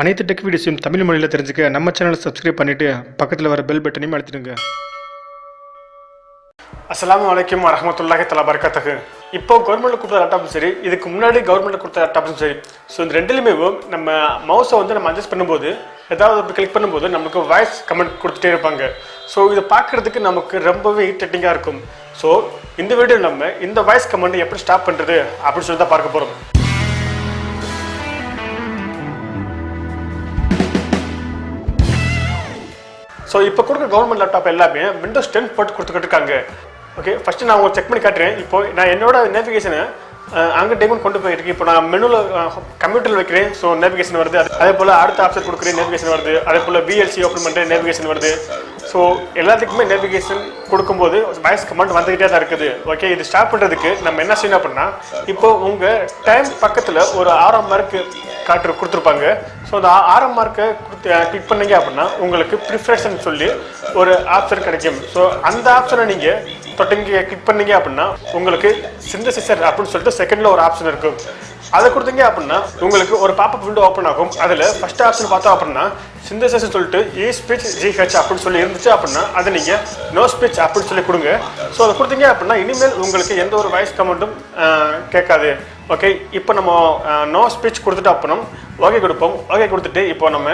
அனைத்து டெக் வீடியோஸையும் தமிழ் மொழியில் தெரிஞ்சுக்க நம்ம சேனலை சப்ஸ்கிரைப் பண்ணிவிட்டு பக்கத்தில் வர பெல் பட்டனையும் அழுத்திடுங்க. அஸ்ஸலாமு அலைக்கும் வரஹ்மத்துல்லாஹி தஆலா பரகாத்துஹு. இப்போ கவர்மெண்ட்டில் கொடுத்த லேப்டாப்பும் சரி, இதுக்கு முன்னாடி கவர்மெண்ட்டில் கொடுத்த லேப்டாப்பும் சரி, ஸோ இந்த ரெண்டுலையுமே நம்ம மவுஸை நம்ம அட்ஜஸ்ட் பண்ணும்போது ஏதாவது கிளிக் பண்ணும்போது நமக்கு வாய்ஸ் கமெண்ட் கொடுத்துட்டே இருப்பாங்க. ஸோ இதை பார்க்குறதுக்கு நமக்கு ரொம்பவே இரிட்டேட்டிங்காக இருக்கும். ஸோ இந்த வீடியோ நம்ம இந்த வாய்ஸ் கமெண்ட் எப்படி ஸ்டாப் பண்ணுறது அப்படின்னு சொல்லி தான் பார்க்க போகிறோம். ஸோ இப்போ கொடுக்குற கவர்மெண்ட் லேப்டாப் எல்லாமே விண்டோஸ் 10 போட்டு கொடுத்துக்கிட்டு இருக்காங்க. ஓகே, ஃபஸ்ட்டு நான் உங்களுக்கு செக் பண்ணி காட்டுறேன். இப்போ நான் என்னோட நேவிகேஷனை அங்கே டைமண்ட் கொண்டு போயிருக்கேன். இப்போ நான் மெனுவில் கம்ப்யூட்டரில் வைக்கிறேன், ஸோ நேவிகேஷன் வருது. அதே போல் அடுத்த ஆப்ஷன் கொடுக்குறேன், நேவிகேஷன் வருது. அதே போல் VLC ஓப்பன் பண்ணுறேன், நேவிகேஷன் வருது. ஸோ எல்லாத்துக்குமே நேவிகேஷன் கொடுக்கும்போது வாய்ஸ் கமெண்ட் வந்துக்கிட்டே தான் இருக்குது. ஓகே, இது ஸ்டாப் பண்ணுறதுக்கு நம்ம என்ன செய்யணும் அப்படின்னா, இப்போ உங்கள் டைம் பக்கத்தில் ஒரு 6 மார்க்கு கொடுத்துருப்பாங்க. ஸோ அந்த 6 மார்க்கை கிளிக் பண்ணீங்க அப்படின்னா உங்களுக்கு ப்ரிஃபரன்ஸ்னு சொல்லி ஒரு ஆப்ஷன் கிடைக்கும். ஸோ அந்த ஆப்ஷனை நீங்கள் தொட்டிங்க கிளிக் பண்ணீங்க அப்படின்னா உங்களுக்கு சிந்தசிசர் அப்படின்னு சொல்லிட்டு செகண்டில் ஒரு ஆப்ஷன் இருக்கும். அதை கொடுத்தீங்க அப்படின்னா உங்களுக்கு ஒரு பாப்பப் விண்டோ ஓப்பன் ஆகும். அதில் ஃபர்ஸ்ட் ஆப்ஷன் பார்த்தோம் அப்படின்னா சிந்தசிஸ் சொல்லிட்டு ஸ்பீச் GH அப்படின்னு சொல்லி இருந்துச்சு அப்படின்னா அதை நீங்கள் நோ ஸ்பீச் அப்படின்னு சொல்லி கொடுங்க. ஸோ அதை கொடுத்தீங்க அப்படின்னா இனிமேல் உங்களுக்கு எந்த ஒரு வாய்ஸ் கமெண்ட்டும் கேட்காது. ஓகே, இப்போ நம்ம நோ ஸ்பீச் கொடுத்துட்டு அப்புறம் ஓகே கொடுப்போம். ஓகே கொடுத்துட்டு இப்போ நம்ம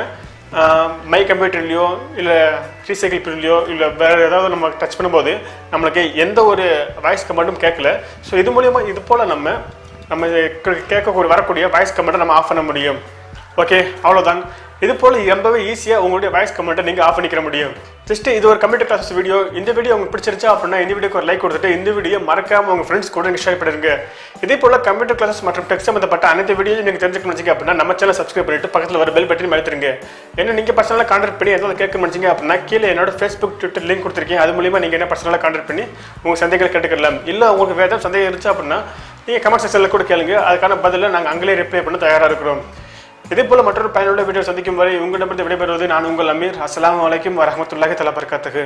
மை கம்ப்யூட்டர்லையோ இல்லை ரீசைக்கிள் பிரிலையோ இல்லை வேறு ஏதாவது நம்ம டச் பண்ணும்போது நம்மளுக்கு எந்த ஒரு வாய்ஸ் கமெண்ட்டும் கேட்கல. ஸோ இது மூலிமா இது போல் நம்ம கேட்கக்கூடிய வரக்கூடிய வாய்ஸ் கமெண்ட்டை நம்ம ஆஃப் பண்ண முடியும். ஓகே, அவ்வளோதான். இது போல் ரொம்பவே ஈஸியாக உங்களுடைய வாய்ஸ் கமெண்ட்டை நீங்கள் ஆஃப் பண்ணிக்கிற முடியும். ஜஸ்ட்டு இது ஒரு கம்ப்யூட்டர் கிளாஸஸ் வீடியோ. இந்த வீடியோ உங்களுக்கு பிடிச்சிருச்சா அப்படின்னா இந்த வீடியோக்கு ஒரு லைக் கொடுத்துட்டு இந்த வீடியோ மறக்காமல் உங்கள் ஃப்ரெண்ட்ஸ் கூட நீங்கள் ஷேர் பண்ணிடுங்க. இதே போல் கம்ப்யூட்டர் கிளாஸஸ் மற்றும் டெக் சம்மந்தப்பட்ட அனைத்து வீடியோ நீங்கள் தெரிஞ்சுக்கணும் வச்சிங்க அப்படின்னா நம்ம சேனல் சப்ஸ்கிரைப் பண்ணிட்டு பக்கத்தில் வர பெல் பட்டனை அழுத்துருங்க. என்ன நீங்கள் பர்சனலாக கான்டாக்ட் பண்ணி ஏதாவது கேட்க முடிச்சிங்க அப்படின்னா கீழே என்னோட ஃபேஸ்புக் ட்விட்டர் லிங்க் கொடுத்துருக்கேன். அது மூலிமா நீங்கள் என்ன பர்சனலாக கான்டாக்ட் பண்ணி உங்கள் சந்தேகங்கள் கேட்டுக்கலாம். இல்லை உங்களுக்கு வேறு ஏதாவது சந்தேகம் இருந்துச்சு அப்படின்னா நீங்கள் கமெண்ட் செக்ஷனில் கூட கேளுங்க. அதுக்கான பதிலில் நாங்கள் அங்கேயே ரிப்ளை பண்ண தயாராக இருக்கிறோம். இதே போல் மற்றொரு பயனுள்ள வீடியோ சந்திக்கும் வரை உங்களிடமிருந்து விடைபெறுவது நான் உங்கள் அமீர். அஸ்ஸலாமு அலைக்கும் வரஹ்மத்துல்லாஹி தஆலா பரகாத்துஹு.